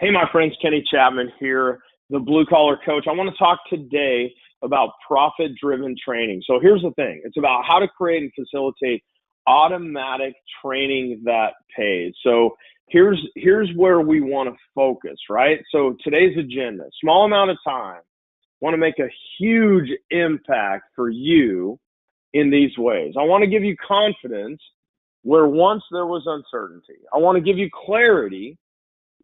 Hey, my friends, Kenny Chapman here, the Blue Collar Coach. I want to talk today about profit driven training. So here's the thing. It's about how to create and facilitate automatic training that pays. So here's where we want to focus, right? So today's agenda, small amount of time, want to make a huge impact for you in these ways. I want to give you confidence where once there was uncertainty. I want to give you clarity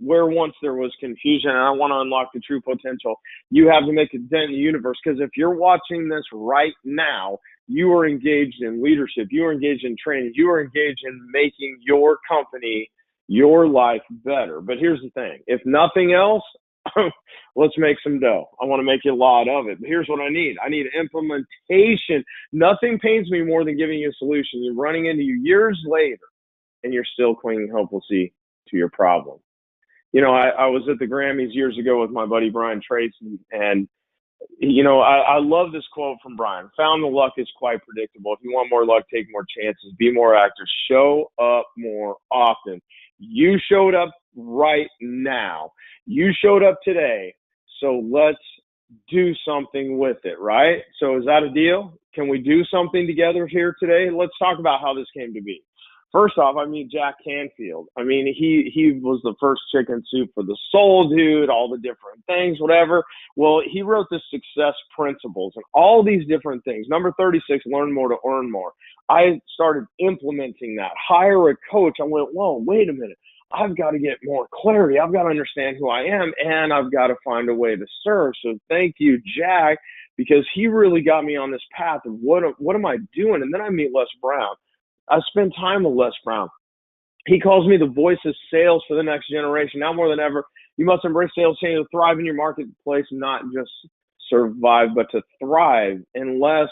where once there was confusion, and I want to unlock the true potential you have to make a dent in the universe. Because if you're watching this right now, you are engaged in leadership, you are engaged in training, you are engaged in making your company, your life better. But here's the thing, if nothing else, let's make some dough. I want to make you a lot of it. But here's what I need implementation. Nothing pains me more than giving you a solution. You're running into you years later, and you're still clinging hopelessly to your problem. You know, I was at the Grammys years ago with my buddy Brian Tracy, and, I love this quote from Brian. Found the luck is quite predictable. If you want more luck, take more chances, be more active, show up more often. You showed up right now. You showed up today, so let's do something with it, right? So is that a deal? Can we do something together here today? Let's talk about how this came to be. First off, I meet Jack Canfield. I mean, he was the first chicken soup for the soul dude, all the different things, whatever. Well, he wrote the success principles and all these different things. Number 36, learn more to earn more. I started implementing that. Hire a coach. I went, whoa, wait a minute. I've got to get more clarity. I've got to understand who I am, and I've got to find a way to serve. So thank you, Jack, because he really got me on this path of what am I doing? And then I meet Les Brown. I spend time with Les Brown. He calls me the voice of sales for the next generation. Now more than ever, you must embrace sales change to thrive in your marketplace, not just survive, but to thrive. And Les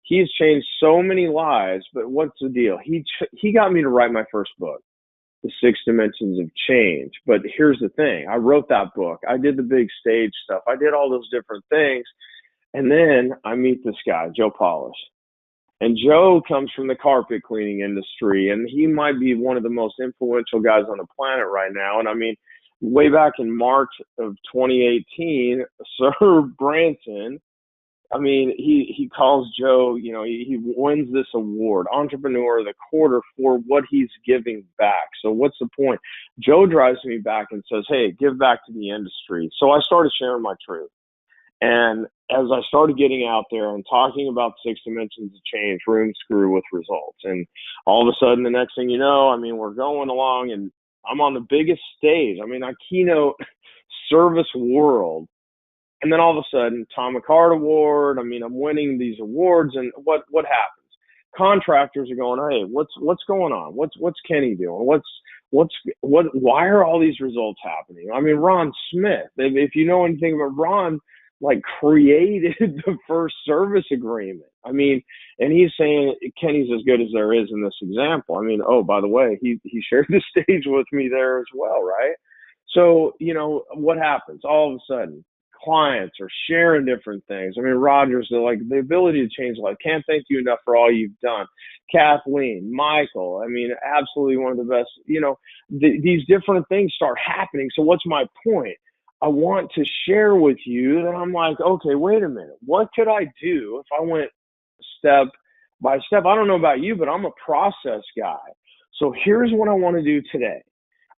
he's changed so many lives, but what's the deal? He got me to write my first book, The 6 Dimensions of Change. But here's the thing. I wrote that book. I did the big stage stuff. I did all those different things. And then I meet this guy, Joe Polish. And Joe comes from the carpet cleaning industry, and he might be one of the most influential guys on the planet right now. And I mean, way back in March of 2018, Sir Branson, he calls Joe, he wins this award, Entrepreneur of the Quarter, for what he's giving back. So what's the point? Joe drives me back and says, hey, give back to the industry. So I started sharing my truth. And as I started getting out there and talking about 6 dimensions of change, rooms grew with results. And all of a sudden, the next thing you know, we're going along and I'm on the biggest stage. I keynote Service World. And then all of a sudden, Tom McCart Award. I'm winning these awards. And what happens? Contractors are going, hey, what's going on? What's Kenny doing? Why are all these results happening? Ron Smith, if you know anything about Ron, created the first service agreement. And he's saying Kenny's as good as there is in this example. Oh, by the way, he shared the stage with me there as well, right? So, what happens? All of a sudden, clients are sharing different things. Rogers, the ability to change life. Can't thank you enough for all you've done. Kathleen, Michael, absolutely one of the best. These different things start happening. So what's my point? I want to share with you that I'm like, okay, wait a minute. What could I do if I went step by step? I don't know about you, but I'm a process guy. So here's what I want to do today.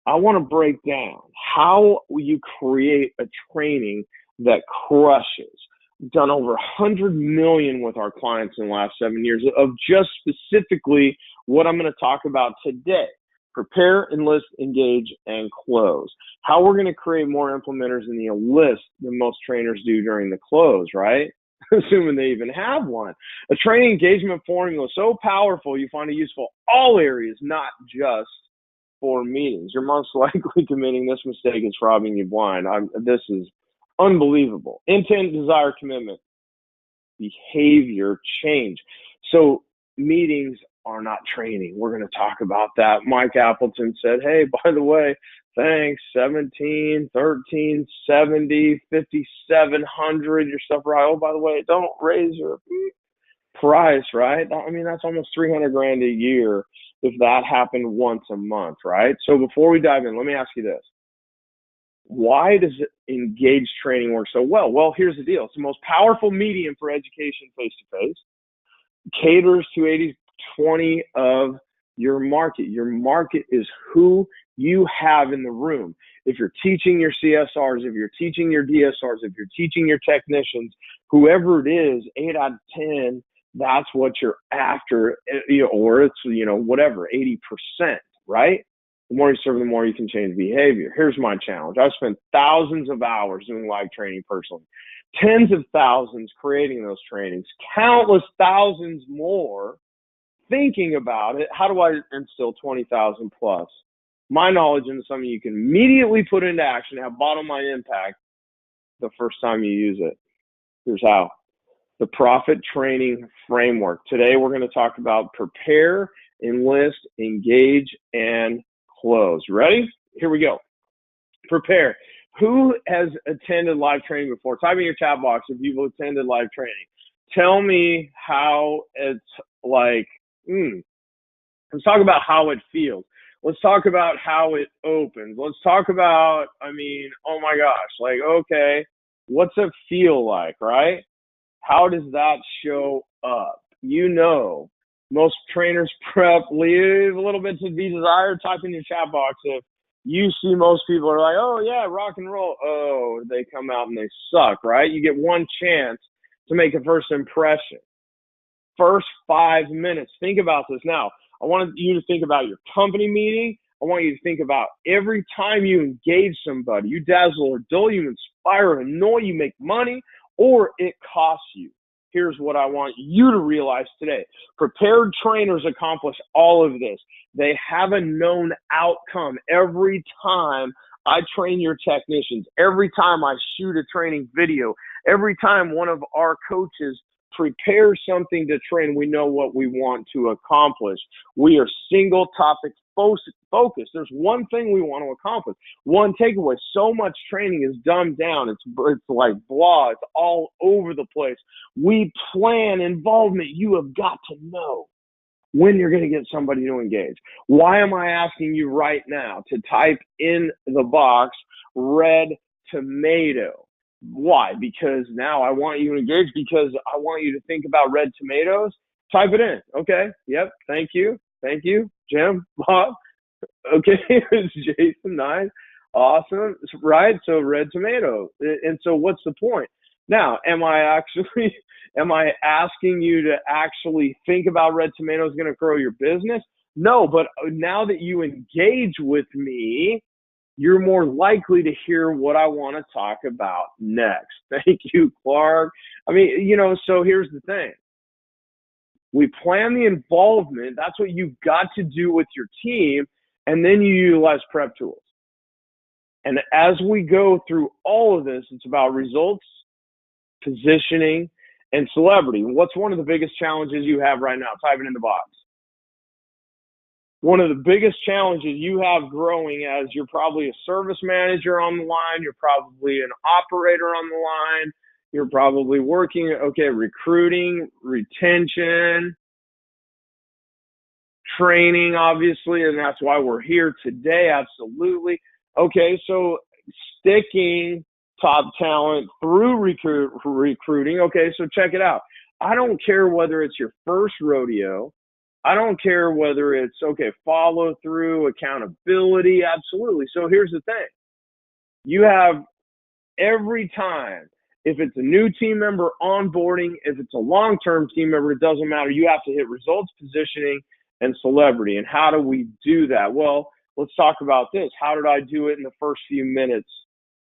I want to break down how you create a training that crushes. Done over 100 million with our clients in the last 7 years of just specifically what I'm going to talk about today. Prepare, enlist, engage, and close. How we're going to create more implementers in the enlist than most trainers do during the close, right? Assuming they even have one. A training engagement formula so powerful you find it useful all areas, not just for meetings. You're most likely committing this mistake is robbing you blind. This is unbelievable. Intent, desire, commitment, behavior change. So meetings are not training. We're going to talk about that. Mike Appleton said, hey, by the way, thanks, 17, 13, 70, 5,700, your stuff right. Oh, by the way, don't raise your price, right? That's almost 300 grand a year if that happened once a month, right? So before we dive in, let me ask you this. Why does engaged training work so well? Well, here's the deal. It's the most powerful medium for education face-to-face. Caters to 80-20 of your market. Your market is who you have in the room. If you're teaching your CSRs, if you're teaching your DSRs, if you're teaching your technicians, whoever it is, 8 out of 10, that's what you're after, or it's, whatever, 80%, right? The more you serve, the more you can change behavior. Here's my challenge. I've spent thousands of hours doing live training personally, tens of thousands creating those trainings, countless thousands more thinking about it. How do I instill 20,000 plus my knowledge into something you can immediately put into action, have bottom line impact the first time you use it? Here's how. The Profit Training Framework. Today we're going to talk about prepare, enlist, engage, and close. Ready? Here we go. Prepare. Who has attended live training before? Type in your chat box if you've attended live training. Tell me how it's like. Let's talk about how it feels. Let's talk about how it opens. Let's talk about, oh my gosh, okay, what's it feel like, right? How does that show up? Most trainers prep leave a little bit to be desired. Type in your chat box if you see most people are like, oh yeah, rock and roll. Oh, they come out and they suck, right? You get one chance to make a first impression. First 5 minutes. Think about this. Now, I want you to think about your company meeting. I want you to think about every time you engage somebody, you dazzle or dull, you inspire or annoy, you make money, or it costs you. Here's what I want you to realize today. Prepared trainers accomplish all of this. They have a known outcome every time I train your technicians, every time I shoot a training video, every time one of our coaches prepare something to train, we know what we want to accomplish. We are single topic focused. There's one thing we want to accomplish. One takeaway. So much training is dumbed down. It's like blah. It's all over the place. We plan involvement. You have got to know when you're going to get somebody to engage. Why am I asking you right now to type in the box red tomato? Why? Because now I want you to engage, because I want you to think about red tomatoes. Type it in. Okay. Yep. Thank you. Jim, Bob. Okay. It's Jason. Nice. Awesome. Right. So red tomato. And so what's the point? Now, am I asking you to actually think about red tomatoes going to grow your business? No, but now that you engage with me, you're more likely to hear what I want to talk about next. Thank you, Clark. So here's the thing. We plan the involvement. That's what you've got to do with your team. And then you utilize prep tools. And as we go through all of this, it's about results, positioning, and celebrity. What's one of the biggest challenges you have right now? Type it in the box. One of the biggest challenges you have growing, as you're probably a service manager on the line, you're probably an operator on the line, you're probably working, recruiting, retention, training, obviously, and that's why we're here today, absolutely. Okay, so sticking top talent through recruiting. Okay, so check it out. I don't care whether it's your first rodeo. I don't care whether it's, follow through, accountability, absolutely. So here's the thing. You have every time, if it's a new team member onboarding, if it's a long-term team member, it doesn't matter. You have to hit results, positioning, and celebrity. And how do we do that? Well, let's talk about this. How did I do it in the first few minutes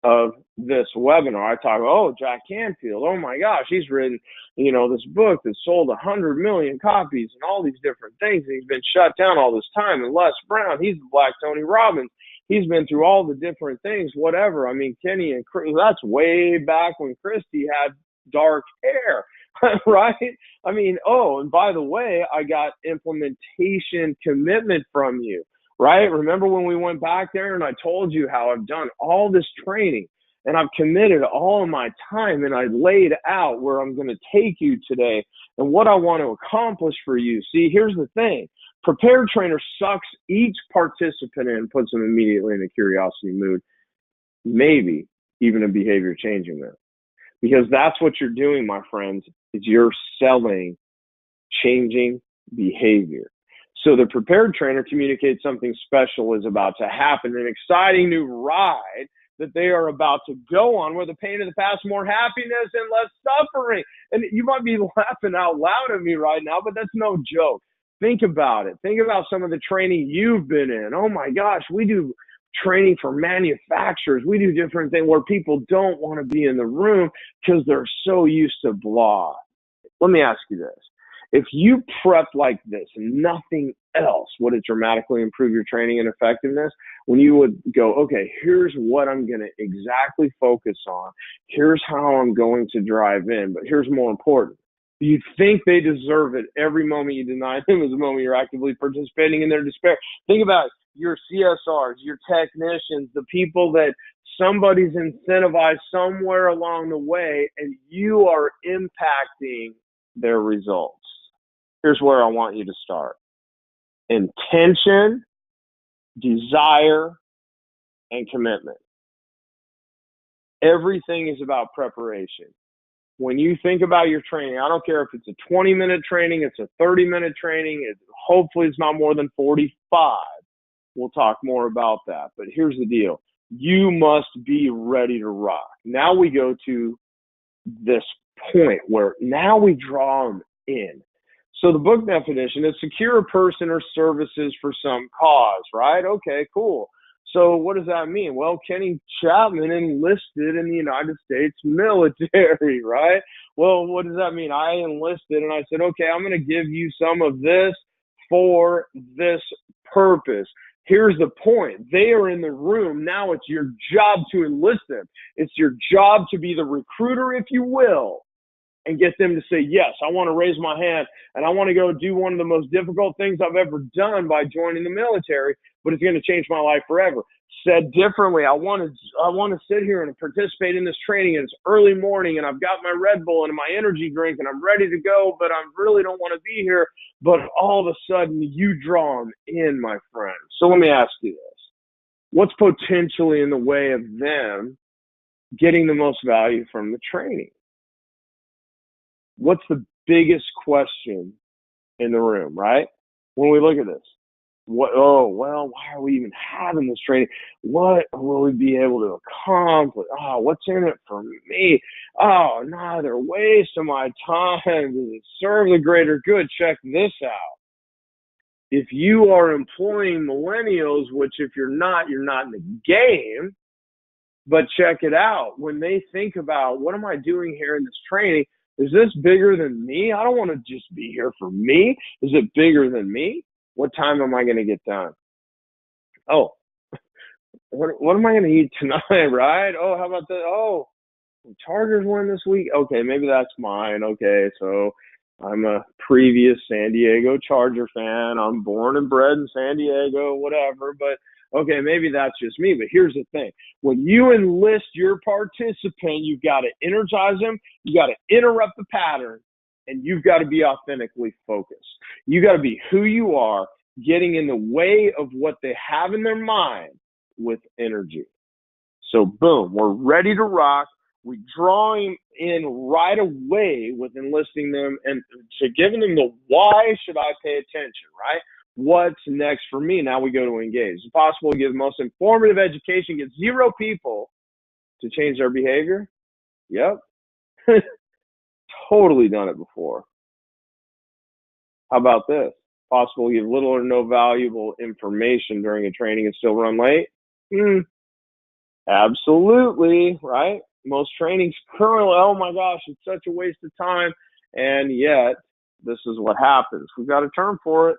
of this webinar? I talk, Jack Canfield, oh my gosh, he's written, this book that sold 100 million copies and all these different things. And he's been shut down all this time. And Les Brown, he's the Black Tony Robbins. He's been through all the different things, whatever. Kenny and Chris, that's way back when Christy had dark hair, right? And by the way, I got implementation commitment from you. Right? Remember when we went back there and I told you how I've done all this training and I've committed all of my time and I laid out where I'm going to take you today and what I want to accomplish for you. See, here's the thing. Prepared trainer sucks each participant in and puts them immediately in a curiosity mood. maybe even a behavior change event. Because that's what you're doing, my friends, is you're selling changing behavior. So the prepared trainer communicates something special is about to happen, an exciting new ride that they are about to go on, where the pain of the past, more happiness and less suffering. And you might be laughing out loud at me right now, but that's no joke. Think about it. Think about some of the training you've been in. Oh my gosh, we do training for manufacturers. We do different things where people don't want to be in the room because they're so used to blah. Let me ask you this. If you prep like this and nothing else, would it dramatically improve your training and effectiveness? When you would go, okay, here's what I'm going to exactly focus on. Here's how I'm going to drive in. But here's more important. You think they deserve it every moment you deny them is the moment you're actively participating in their despair. Think about your CSRs, your technicians, the people that somebody's incentivized somewhere along the way, and you are impacting their results. Here's where I want you to start. Intention, desire, and commitment. Everything is about preparation. When you think about your training, I don't care if it's a 20-minute training, it's a 30-minute training, hopefully it's not more than 45. We'll talk more about that. But here's the deal. You must be ready to rock. Now we go to this point where now we draw them in. So the book definition is secure a person or services for some cause, right? Okay, cool. So what does that mean? Well, Kenny Chapman enlisted in the United States military, right? Well, what does that mean? I enlisted and I said, okay, I'm going to give you some of this for this purpose. Here's the point. They are in the room. Now it's your job to enlist them. It's your job to be the recruiter, if you will, and get them to say, yes, I want to raise my hand and I want to go do one of the most difficult things I've ever done by joining the military, but it's going to change my life forever. Said differently, I want to sit here and participate in this training, and it's early morning and I've got my Red Bull and my energy drink and I'm ready to go, but I really don't want to be here. But all of a sudden you draw them in, my friend. So let me ask you this. What's potentially in the way of them getting the most value from the training? What's the biggest question in the room, right? When we look at this, why are we even having this training? What will we be able to accomplish? Oh, what's in it for me? Oh, no, they're wasting my time. Does it serve the greater good? Check this out. If you are employing millennials, which if you're not in the game, but check it out. When they think about what am I doing here in this training, is this bigger than me? I don't want to just be here for me. Is it bigger than me? What time am I going to get done? Oh, what am I going to eat tonight, right? Oh, how about that? Oh, Chargers won this week. Okay, maybe that's mine. Okay, so I'm a previous San Diego Charger fan. I'm born and bred in San Diego, whatever. But okay, maybe that's just me. But here's the thing. When you enlist your participant, you've got to energize them. You got to interrupt the pattern, and you've got to be authentically focused. You got to be who you are, getting in the way of what they have in their mind with energy. So boom, we're ready to rock. We draw him in right away with enlisting them and to giving them the why should I pay attention, right? What's next for me? Now we go to engage. Is it possible to give the most informative education, get 0 people to change their behavior? Yep. Totally done it before. How about this? Possible to give little or no valuable information during a training and still run late? Absolutely, right? Most trainings currently, oh my gosh, it's such a waste of time. And yet, this is what happens. We've got a term for it.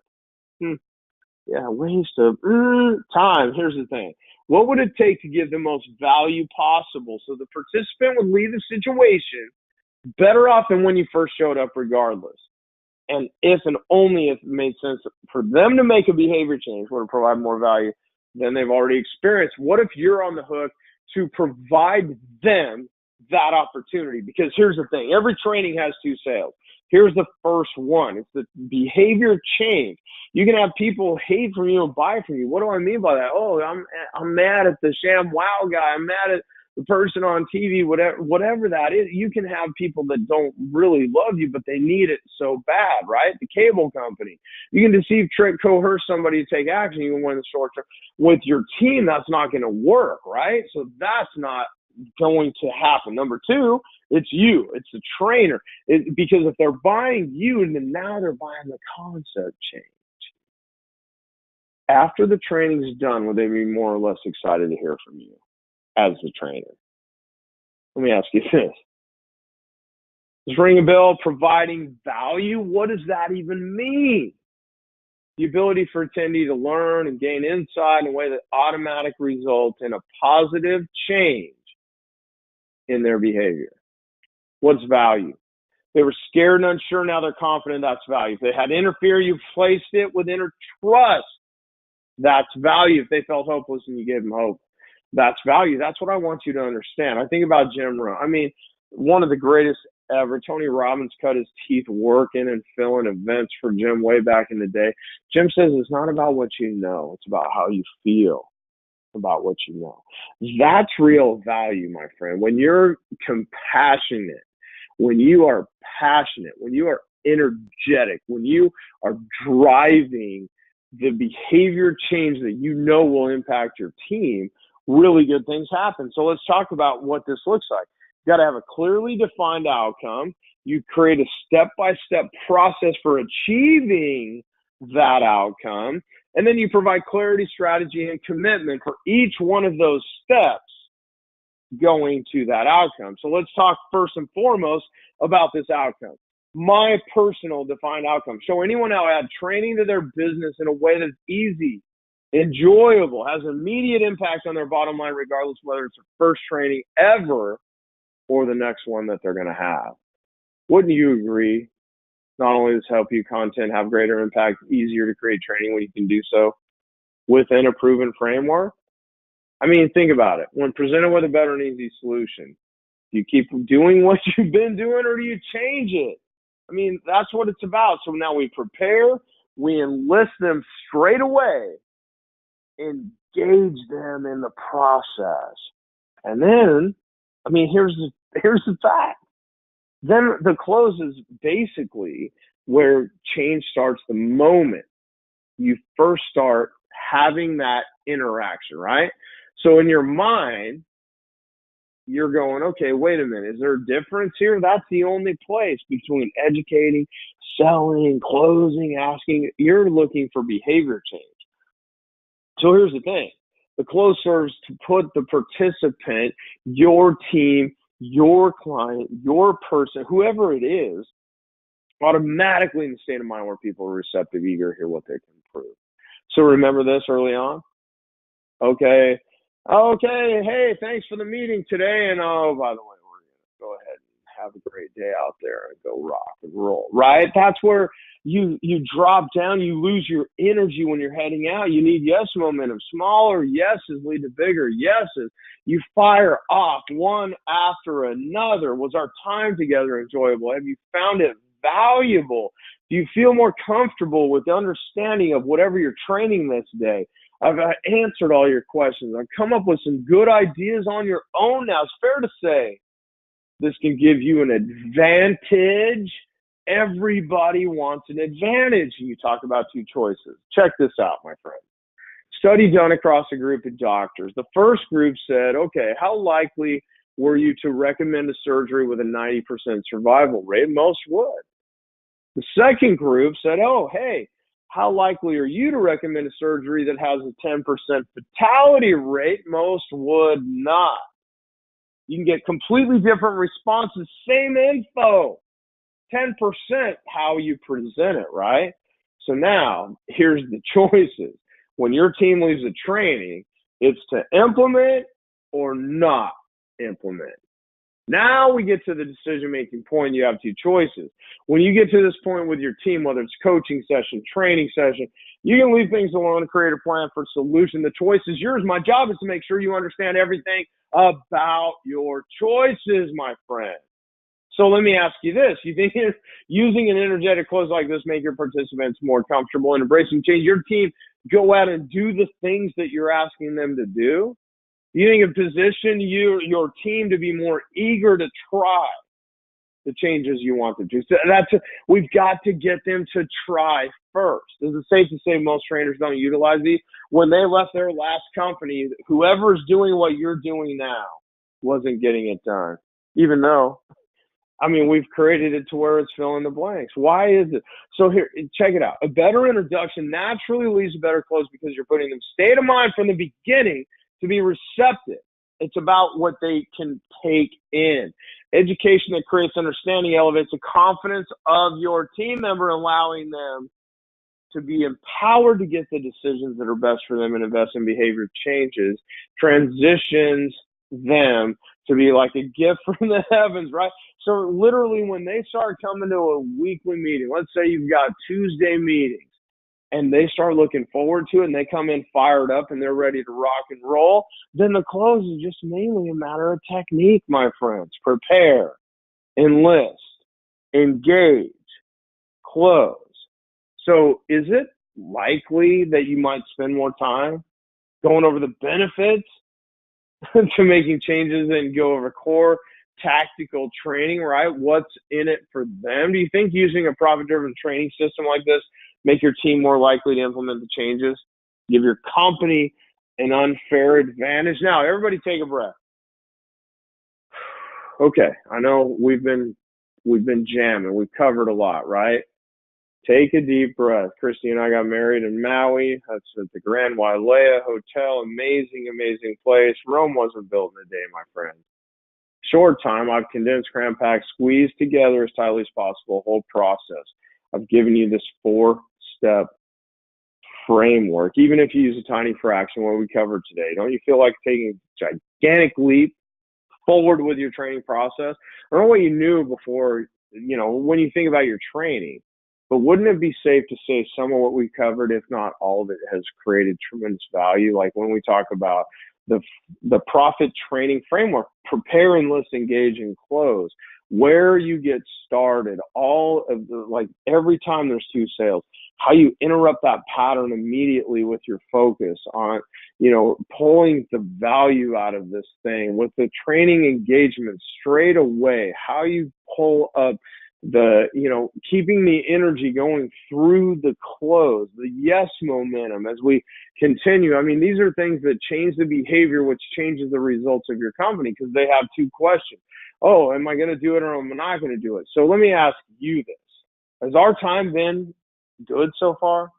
Yeah, waste of time. Here's the thing. What would it take to give the most value possible so the participant would leave the situation better off than when you first showed up regardless? And if and only if it made sense for them to make a behavior change, would it provide more value than they've already experienced? What if you're on the hook to provide them that opportunity. Because here's the thing, every training has two sales. Here's the first one. It's the behavior change. You can have people hate from you and buy from you. What do I mean by that? Oh, I'm mad at the sham wow guy. I'm mad at the person on TV, whatever that is. You can have people that don't really love you, but they need it so bad, right? The cable company. You can deceive, trick, coerce somebody to take action. You can win the short term. With your team, that's not going to work, right? So that's not going to happen. Number two, it's you. It's the trainer. Because if they're buying you, then now they're buying the concept change. After the training's done, would they be more or less excited to hear from you as the trainer? Let me ask you this. Does ring a bell? Providing value? What does that even mean? The ability for attendee to learn and gain insight in a way that automatically results in a positive change in their behavior. What's value? They were scared and unsure, now they're confident. That's value. If they had interfered, you placed it with inner trust. That's value. If they felt hopeless and you gave them hope, that's value. That's what I want you to understand. I think about Jim Rohn. I mean, one of the greatest ever. Tony Robbins cut his teeth working and filling events for Jim way back in the day. Jim says it's not about what you know. It's about how you feel about what you know. That's real value, my friend. When you're compassionate, when you are passionate, when you are energetic, when you are driving the behavior change that you know will impact your team, really good things happen. So let's talk about what this looks like. You got to have a clearly defined outcome. You create a step-by-step process for achieving that outcome. And then you provide clarity, strategy, and commitment for each one of those steps going to that outcome. So let's talk first and foremost about this outcome. My personal defined outcome. Show anyone how to add training to their business in a way that's easy, enjoyable, has immediate impact on their bottom line, regardless whether it's their first training ever or the next one that they're going to have. Wouldn't you agree? Not only does help you content have greater impact, easier to create training when you can do so within a proven framework. I mean, think about it. When presented with a better and easy solution, do you keep doing what you've been doing or do you change it? I mean, that's what it's about. So now we prepare, we enlist them straight away, engage them in the process. And then, I mean, here's the fact. Then the close is basically where change starts the moment you first start having that interaction, right? So in your mind, you're going, okay, wait a minute, is there a difference here? That's the only place between educating, selling, closing, asking. You're looking for behavior change. So here's the thing. The close serves to put the participant, your team, your client, your person, whoever it is, automatically in the state of mind where people are receptive, eager to hear what they can improve. So remember this early on. Okay, hey, thanks for the meeting today. And oh, by the way, we're going to go ahead and have a great day out there and go rock and roll, right? That's where you drop down, you lose your energy when you're heading out. You need yes momentum. Smaller yeses lead to bigger yeses. You fire off one after another. Was our time together enjoyable? Have you found it valuable? Do you feel more comfortable with the understanding of whatever you're training this day? I've answered all your questions. I've come up with some good ideas on your own now. It's fair to say this can give you an advantage. Everybody wants an advantage. You talk about two choices. Check this out, my friend. Study done across a group of doctors. The first group said, okay, how likely were you to recommend a surgery with a 90% survival rate? Most would. The second group said, oh, hey, how likely are you to recommend a surgery that has a 10% fatality rate? Most would not. You can get completely different responses, same info. 10% how you present it, right? So now, here's the choices. When your team leaves a training, it's to implement or not implement. Now we get to the decision-making point. You have two choices. When you get to this point with your team, whether it's coaching session, training session, you can leave things alone and create a plan for solution. The choice is yours. My job is to make sure you understand everything about your choices, my friend. So let me ask you this. You think using an energetic close like this make your participants more comfortable and embracing change? Your team go out and do the things that you're asking them to do? You think it position your team to be more eager to try the changes you want them to? So we've got to get them to try first. Is it safe to say most trainers don't utilize these? When they left their last company, whoever's doing what you're doing now wasn't getting it done, even though, I mean, we've created it to where it's fill in the blanks. Why is it? So here, check it out. A better introduction naturally leads to better close because you're putting them state of mind from the beginning to be receptive. It's about what they can take in. Education that creates understanding elevates the confidence of your team member, allowing them to be empowered to get the decisions that are best for them and invest in behavior changes, transitions them to be like a gift from the heavens, right? So literally when they start coming to a weekly meeting, let's say you've got Tuesday meetings, and they start looking forward to it and they come in fired up and they're ready to rock and roll, then the close is just mainly a matter of technique, my friends. Prepare, enlist, engage, close. So is it likely that you might spend more time going over the benefits to making changes and go over core tactical training, right? What's in it for them? Do you think using a profit-driven training system like this make your team more likely to implement the changes? Give your company an unfair advantage? Now, everybody take a breath. Okay, I know we've been jamming. We've covered a lot, right? Take a deep breath. Christy and I got married in Maui. That's at the Grand Wailea Hotel. Amazing, amazing place. Rome wasn't built in a day, my friend. Short time, I've condensed, cram packed, squeezed together as tightly as possible, whole process. I've given you this 4-step framework. Even if you use a tiny fraction, what we covered today, don't you feel like taking a gigantic leap forward with your training process? I don't know what you knew before, when you think about your training, but wouldn't it be safe to say some of what we covered, if not all of it, has created tremendous value? Like when we talk about the profit training framework, prepare, enlist, engage, and close, where you get started, all of every time there's 2 sales, how you interrupt that pattern immediately with your focus on, pulling the value out of this thing with the training engagement straight away, how you pull up keeping the energy going through the close, the yes momentum as we continue. I mean, these are things that change the behavior, which changes the results of your company, because they have 2 questions. Oh, am I going to do it or am I not going to do it? So let me ask you this. Has our time been good so far?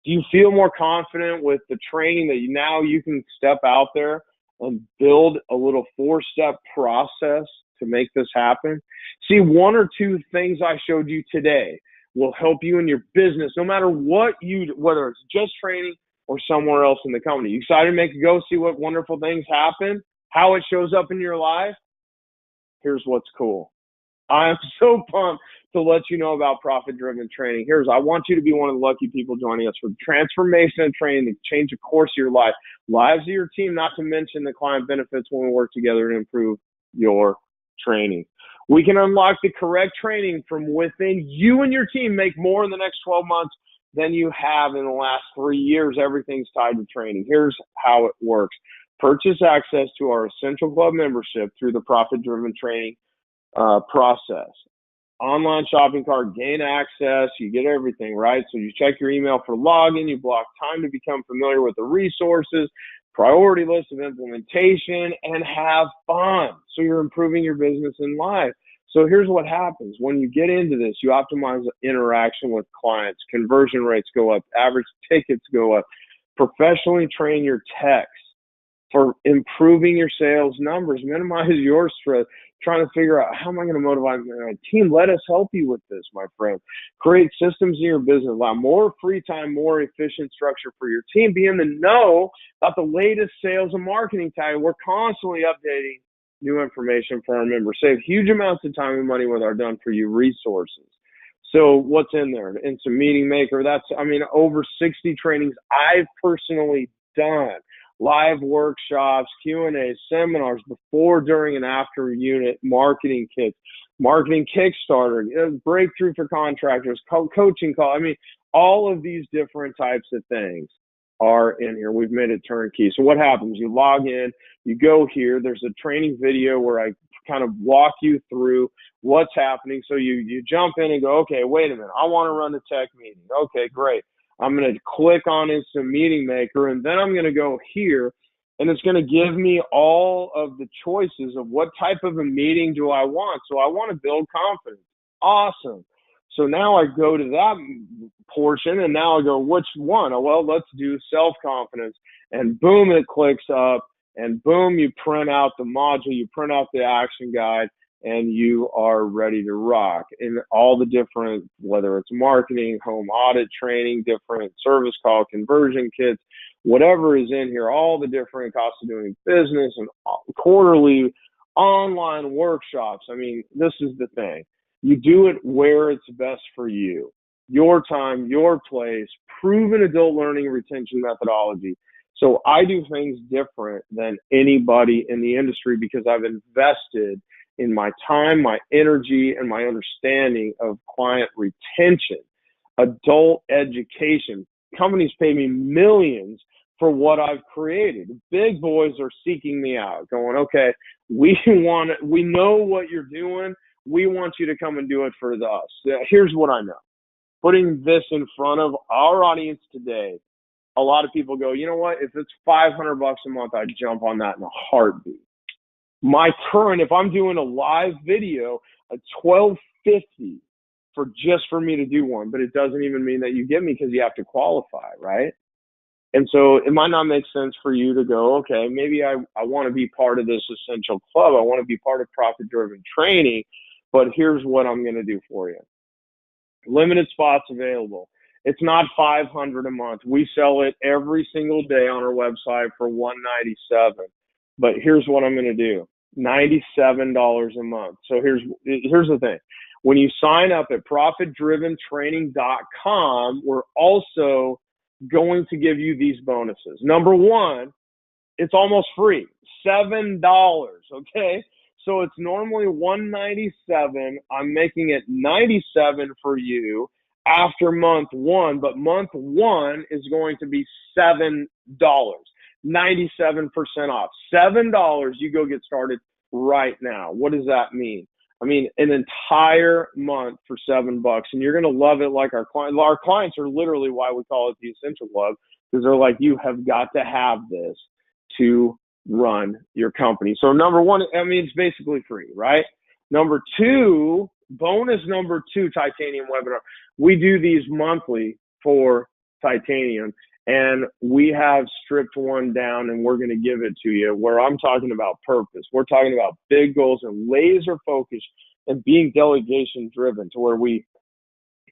Do you feel more confident with the training that now you can step out there and build a little 4-step process to make this happen? See, 1 or 2 things I showed you today will help you in your business, no matter what whether it's just training or somewhere else in the company. You excited to make a go, see what wonderful things happen, how it shows up in your life? Here's what's cool. I'm so pumped to let you know about profit-driven training. I want you to be one of the lucky people joining us for the transformation and training to change the course of your life, lives of your team, not to mention the client benefits when we work together to improve your training. We can unlock the correct training from within you and your team, make more in the next 12 months than you have in the last 3 years. Everything's tied to training. Here's how it works. Purchase access to our Essential Club membership through the profit-driven training process. Online shopping cart, gain access, you get everything, right? So you check your email for login, you block time to become familiar with the resources, priority list of implementation, and have fun. So you're improving your business and life. So here's what happens. When you get into this, you optimize interaction with clients, conversion rates go up, average tickets go up, professionally train your techs for improving your sales numbers, minimize your stress, trying to figure out how am I going to motivate my team. Let us help you with this, my friend. Create systems in your business, allow more free time, more efficient structure for your team. Be in the know about the latest sales and marketing tactics. We're constantly updating new information for our members. Save huge amounts of time and money with our done-for-you resources. So what's in there? Instant Meeting Maker. That's, over 60 trainings I've personally done. live workshops, Q&A, seminars, before, during, and after unit marketing kits, marketing Kickstarter, breakthrough for contractors, coaching call. I mean, all of these different types of things are in here. We've made it turnkey. So what happens? You log in, you go here. There's a training video where I kind of walk you through what's happening. So you jump in and go, okay, wait a minute. I want to run a tech meeting. Okay, great. I'm going to click on Instant Meeting Maker, and then I'm going to go here, and it's going to give me all of the choices of what type of a meeting do I want. So I want to build confidence. Awesome. So now I go to that portion, and now I go, which one? Oh, well, let's do self-confidence. And boom, it clicks up, and boom, you print out the module, you print out the action guide, and you are ready to rock in all the different, whether it's marketing, home audit training, different service call conversion kits, whatever is in here, all the different costs of doing business and quarterly online workshops. I mean, this is the thing. You do it where it's best for you, your time, your place, proven adult learning retention methodology. So I do things different than anybody in the industry because I've invested in my time, my energy, and my understanding of client retention, adult education. Companies pay me millions for what I've created. Big boys are seeking me out, going, okay, we know what you're doing. We want you to come and do it for us. Here's what I know. Putting this in front of our audience today, a lot of people go, you know what? If it's $500 a month, I'd jump on that in a heartbeat. My current, if I'm doing a live video, a $1,250 for me to do one, but it doesn't even mean that you get me because you have to qualify, right? And so it might not make sense for you to go, okay, maybe I want to be part of this essential club. I want to be part of profit-driven training, but here's what I'm going to do for you. Limited spots available. It's not $500 a month. We sell it every single day on our website for $197. But here's what I'm going to do. $97 a month. So here's the thing. When you sign up at profitdriventraining.com, we're also going to give you these bonuses. Number one, it's almost free. $7, okay? So it's normally $197. I'm making it $97 for you after month one, but month one is going to be $7, 97% off. $7, you go get started right now. What does that mean? I mean, an entire month for $7, and you're going to love it like our clients. Our clients are literally why we call it the Essential Club, because they're like, you have got to have this to run your company. So number one, I mean, it's basically free, right? Number two, bonus number two, Titanium webinar. We do these monthly for Titanium, and we have stripped one down, and we're going to give it to you, where I'm talking about purpose. We're talking about big goals and laser focus and being delegation driven, to where we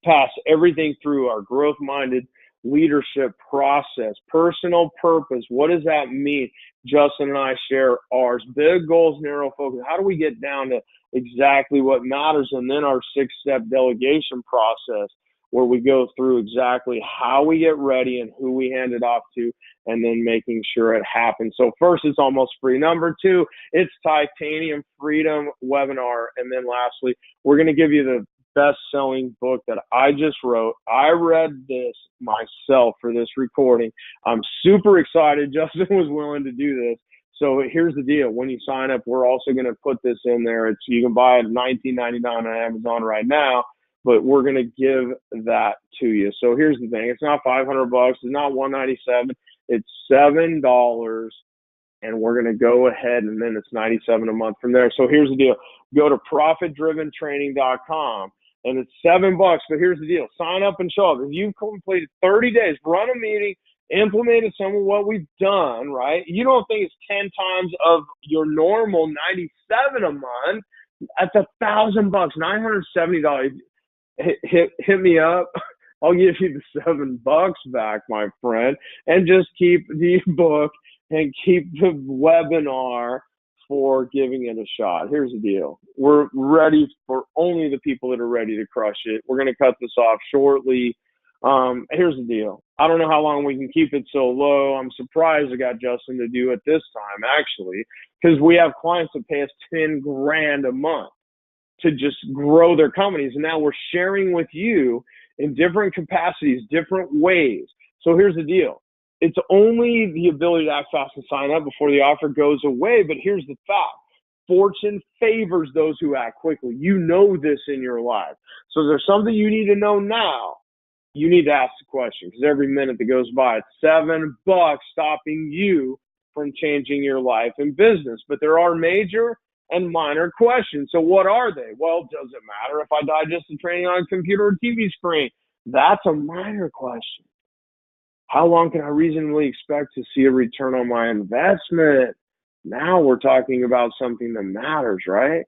pass everything through our growth-minded leadership process. Personal purpose, what does that mean? Justin and I share ours. Big goals, narrow focus. How do we get down to exactly what matters? And then our 6-step delegation process, where we go through exactly how we get ready and who we hand it off to, and then making sure it happens. So first, it's almost free. Number two, it's Titanium Freedom webinar. And then lastly, we're going to give you the best-selling book that I just wrote. I read this myself for this recording. I'm super excited. Justin was willing to do this. So here's the deal. When you sign up, we're also going to put this in there. You can buy it at $19.99 on Amazon right now, but we're going to give that to you. So here's the thing. It's not $500. It's not $197. It's $7. And we're going to go ahead, and then it's $97 a month from there. So here's the deal. Go to profitdriventraining.com. And it's $7, but here's the deal. Sign up and show up. If you've completed 30 days, run a meeting, implemented some of what we've done, right? You don't think it's 10 times of your normal $97 a month. That's $1,000, $970. Hit me up. I'll give you the $7 back, my friend, and just keep the book and keep the webinar for giving it a shot. Here's the deal. We're ready for only the people that are ready to crush it. We're going to cut this off shortly. Here's the deal. I don't know how long we can keep it so low. I'm surprised I got Justin to do it this time, actually, because we have clients that pay us 10 grand a month to just grow their companies. And now we're sharing with you in different capacities, different ways. So here's the deal. It's only the ability to act fast and sign up before the offer goes away. But here's the fact. Fortune favors those who act quickly. You know this in your life. So there's something you need to know now. You need to ask the question, because every minute that goes by, it's $7 stopping you from changing your life and business. But there are major and minor questions. So what are they? Well, does it matter if I digest the training on a computer or TV screen? That's a minor question. How long can I reasonably expect to see a return on my investment? Now we're talking about something that matters, right?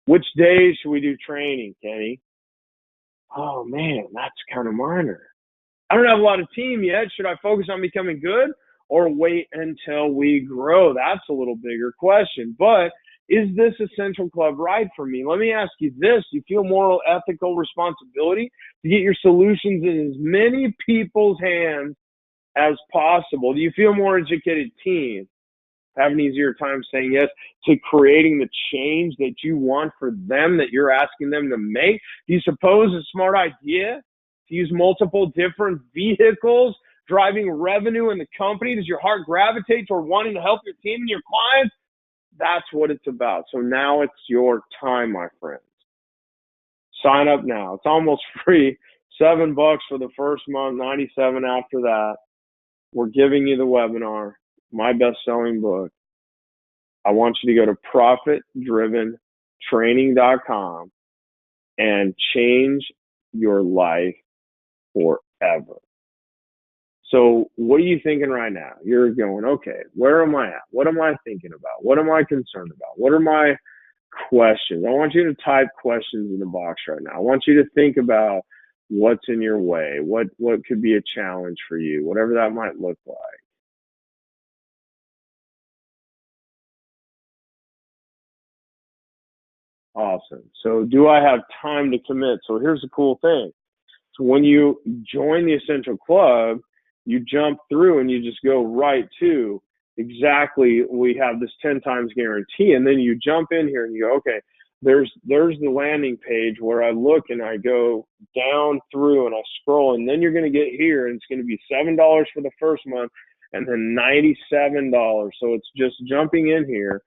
Which days should we do training, Kenny? Oh man, that's kind of minor. I don't have a lot of team yet. Should I focus on becoming good or wait until we grow? That's a little bigger question. But is this Essential Club right for me? Let me ask you this. Do you feel moral, ethical responsibility to get your solutions in as many people's hands as possible? Do you feel more educated team? Have an easier time saying yes to creating the change that you want for them, that you're asking them to make? Do you suppose it's a smart idea to use multiple different vehicles driving revenue in the company? Does your heart gravitate toward wanting to help your team and your clients? That's what it's about. So now it's your time, my friends. Sign up now. It's almost free. $7 for the first month, $97 after that. We're giving you the webinar, my best-selling book. I want you to go to profitdriventraining.com and change your life forever. So what are you thinking right now? You're going, okay, where am I at? What am I thinking about? What am I concerned about? What are my questions? I want you to type questions in the box right now. I want you to think about what's in your way, what could be a challenge for you, whatever that might look like. Awesome. So do I have time to commit? So here's the cool thing. So when you join the Essential Club, you jump through and you just go right to exactly, we have this 10 times guarantee. And then you jump in here and you go, okay, there's the landing page where I look and I go down through and I scroll, and then you're going to get here and it's going to be $7 for the first month and then $97. So it's just jumping in here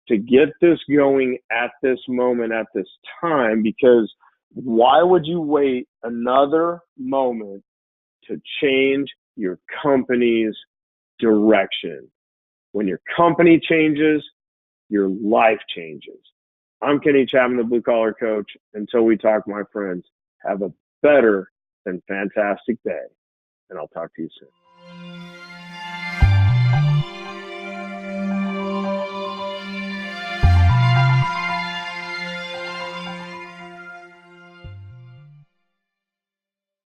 to get this going at this moment, at this time, because why would you wait another moment to change your company's direction? When your company changes, your life changes. I'm Kenny Chapman, the Blue Collar Coach. Until we talk, my friends, have a better than fantastic day, and I'll talk to you soon.